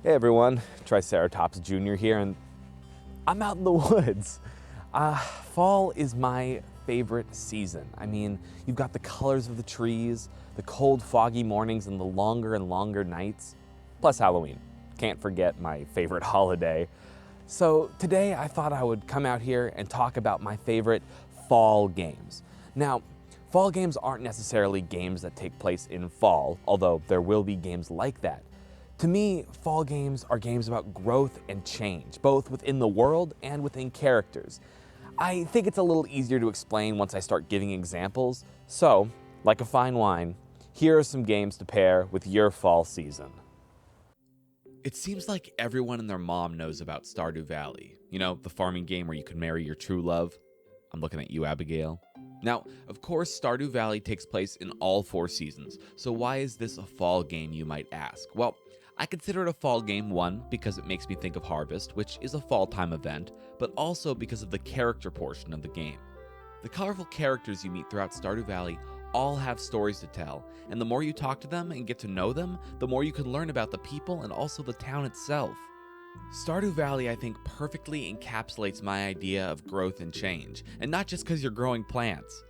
Hey everyone, Triceratops Jr. here, and I'm out in the woods. Fall is my favorite season. I mean, you've got the colors of the trees, the cold, foggy mornings, and the longer and longer nights, plus Halloween. Can't forget my favorite holiday. So today I thought I would come out here and talk about my favorite fall games. Now, fall games aren't necessarily games that take place in fall, although there will be games like that. To me, fall games are games about growth and change, both within the world and within characters. I think it's a little easier to explain once I start giving examples, so, like a fine wine, here are some games to pair with your fall season. It seems like everyone and their mom knows about Stardew Valley. You know, the farming game where you can marry your true love. I'm looking at you, Abigail. Now, of course, Stardew Valley takes place in all 4 seasons, so why is this a fall game, you might ask? Well, I consider it a fall game, one, because it makes me think of Harvest, which is a fall-time event, but also because of the character portion of the game. The colorful characters you meet throughout Stardew Valley all have stories to tell, and the more you talk to them and get to know them, the more you can learn about the people and also the town itself. Stardew Valley, I think, perfectly encapsulates my idea of growth and change, and not just because you're growing plants.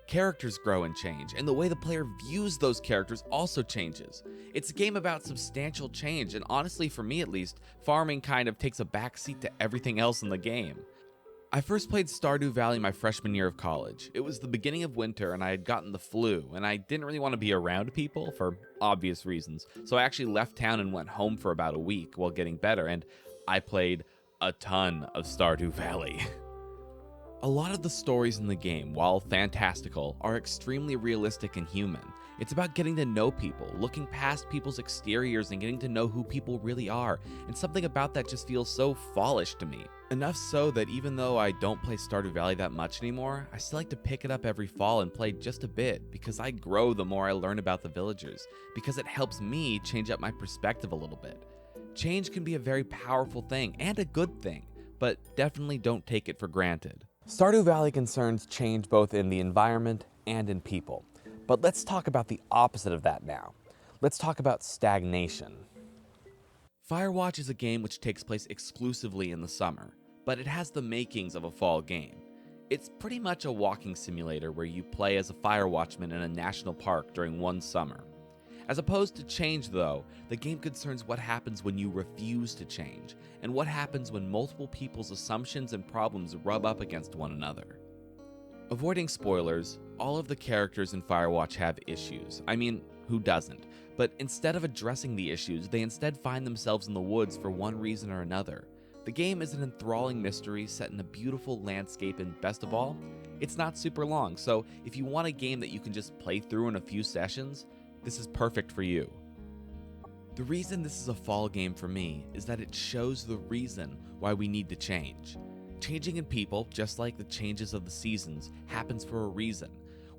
Characters grow and change, and the way the player views those characters also changes. It's a game about substantial change, and honestly, for me at least, farming kind of takes a backseat to everything else in the game. I first played Stardew Valley my freshman year of college. It was the beginning of winter, and I had gotten the flu, and I didn't really want to be around people for obvious reasons, so I actually left town and went home for about a week while getting better, and I played a ton of Stardew Valley. A lot of the stories in the game, while fantastical, are extremely realistic and human. It's about getting to know people, looking past people's exteriors and getting to know who people really are, and something about that just feels so fallish to me. Enough so that even though I don't play Stardew Valley that much anymore, I still like to pick it up every fall and play just a bit, because I grow the more I learn about the villagers, because it helps me change up my perspective a little bit. Change can be a very powerful thing, and a good thing, but definitely don't take it for granted. Stardew Valley concerns change both in the environment and in people. But let's talk about the opposite of that now. Let's talk about stagnation. Firewatch is a game which takes place exclusively in the summer, but it has the makings of a fall game. It's pretty much a walking simulator where you play as a fire watchman in a national park during one summer. As opposed to change, though, the game concerns what happens when you refuse to change, and what happens when multiple people's assumptions and problems rub up against one another. Avoiding spoilers, all of the characters in Firewatch have issues. I mean, who doesn't? But instead of addressing the issues, they instead find themselves in the woods for one reason or another. The game is an enthralling mystery set in a beautiful landscape, and best of all, it's not super long, so if you want a game that you can just play through in a few sessions, this is perfect for you. The reason this is a fall game for me is that it shows the reason why we need to change. Changing in people, just like the changes of the seasons, happens for a reason.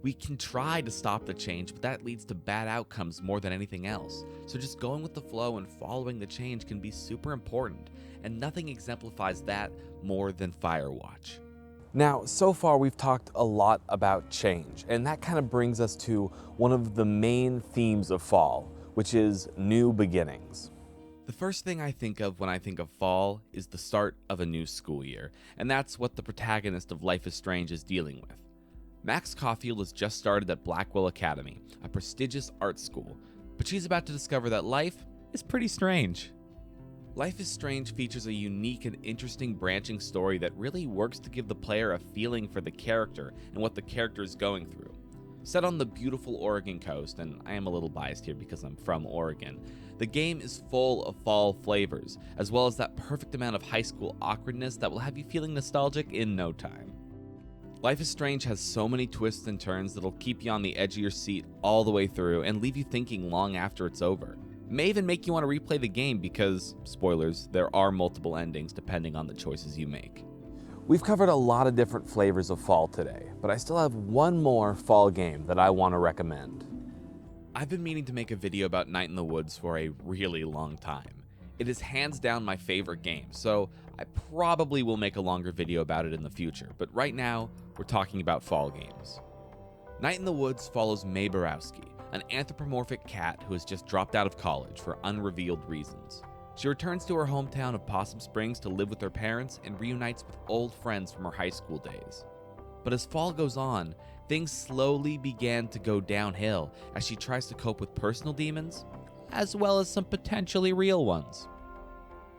We can try to stop the change, but that leads to bad outcomes more than anything else. So just going with the flow and following the change can be super important, and nothing exemplifies that more than Firewatch. Now, so far we've talked a lot about change, and that kind of brings us to one of the main themes of fall, which is new beginnings. The first thing I think of when I think of fall is the start of a new school year, and that's what the protagonist of Life is Strange is dealing with. Max Caulfield has just started at Blackwell Academy, a prestigious art school, but she's about to discover that life is pretty strange. Life is Strange features a unique and interesting branching story that really works to give the player a feeling for the character and what the character is going through. Set on the beautiful Oregon coast, and I am a little biased here because I'm from Oregon, the game is full of fall flavors, as well as that perfect amount of high school awkwardness that will have you feeling nostalgic in no time. Life is Strange has so many twists and turns that'll keep you on the edge of your seat all the way through and leave you thinking long after it's over. May even make you want to replay the game because, spoilers, there are multiple endings depending on the choices you make. We've covered a lot of different flavors of fall today, but I still have one more fall game that I want to recommend. I've been meaning to make a video about Night in the Woods for a really long time. It is hands down my favorite game, so I probably will make a longer video about it in the future, but right now, we're talking about fall games. Night in the Woods follows Mae Borowski, an anthropomorphic cat who has just dropped out of college for unrevealed reasons. She returns to her hometown of Possum Springs to live with her parents and reunites with old friends from her high school days. But as fall goes on, things slowly began to go downhill as she tries to cope with personal demons, as well as some potentially real ones.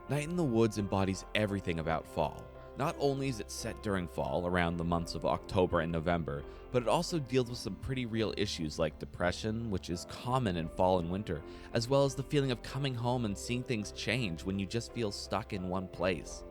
Night in the Woods embodies everything about fall. Not only is it set during fall, around the months of October and November, but it also deals with some pretty real issues like depression, which is common in fall and winter, as well as the feeling of coming home and seeing things change when you just feel stuck in one place.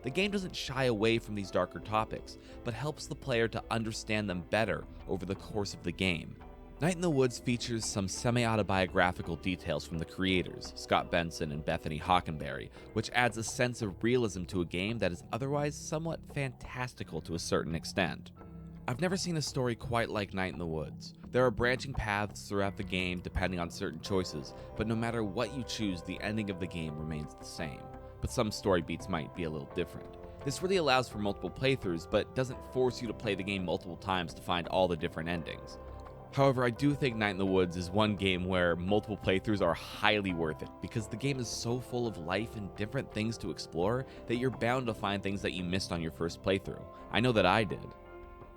The game doesn't shy away from these darker topics, but helps the player to understand them better over the course of the game. Night in the Woods features some semi-autobiographical details from the creators, Scott Benson and Bethany Hockenberry, which adds a sense of realism to a game that is otherwise somewhat fantastical to a certain extent. I've never seen a story quite like Night in the Woods. There are branching paths throughout the game depending on certain choices, but no matter what you choose, the ending of the game remains the same. But some story beats might be a little different. This really allows for multiple playthroughs, but doesn't force you to play the game multiple times to find all the different endings. However, I do think Night in the Woods is one game where multiple playthroughs are highly worth it, because the game is so full of life and different things to explore that you're bound to find things that you missed on your first playthrough. I know that I did.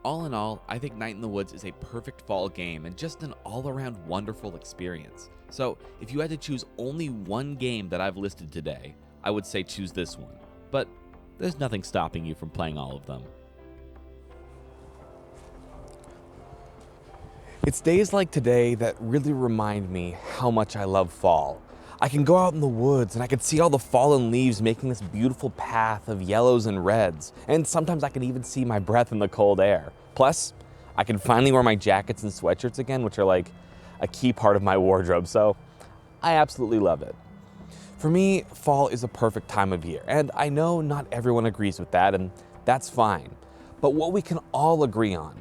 All in all, I think Night in the Woods is a perfect fall game and just an all-around wonderful experience. So, if you had to choose only one game that I've listed today, I would say choose this one. But there's nothing stopping you from playing all of them. It's days like today that really remind me how much I love fall. I can go out in the woods and I can see all the fallen leaves making this beautiful path of yellows and reds, and sometimes I can even see my breath in the cold air. Plus, I can finally wear my jackets and sweatshirts again, which are like a key part of my wardrobe, so I absolutely love it. For me, fall is a perfect time of year, and I know not everyone agrees with that, and that's fine. But what we can all agree on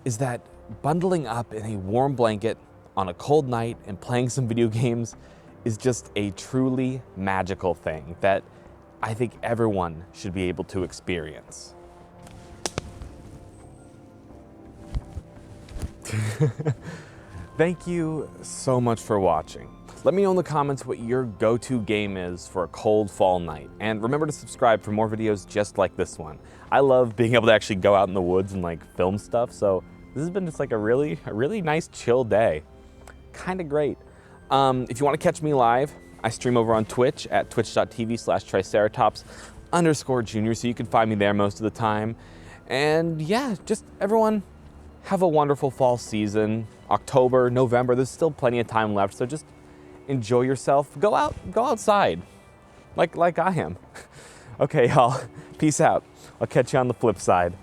is that bundling up in a warm blanket on a cold night and playing some video games is just a truly magical thing that I think everyone should be able to experience. Thank you so much for watching. Let me know in the comments what your go-to game is for a cold fall night. And remember to subscribe for more videos just like this one. I love being able to actually go out in the woods and like film stuff, so this has been just like a really nice chill day. Kind of great. If you want to catch me live, I stream over on Twitch at twitch.tv/Triceratops_Junior, so you can find me there most of the time. And yeah, just everyone have a wonderful fall season. October, November, there's still plenty of time left, so just enjoy yourself. Go outside, like I am. Okay, y'all, peace out. I'll catch you on the flip side.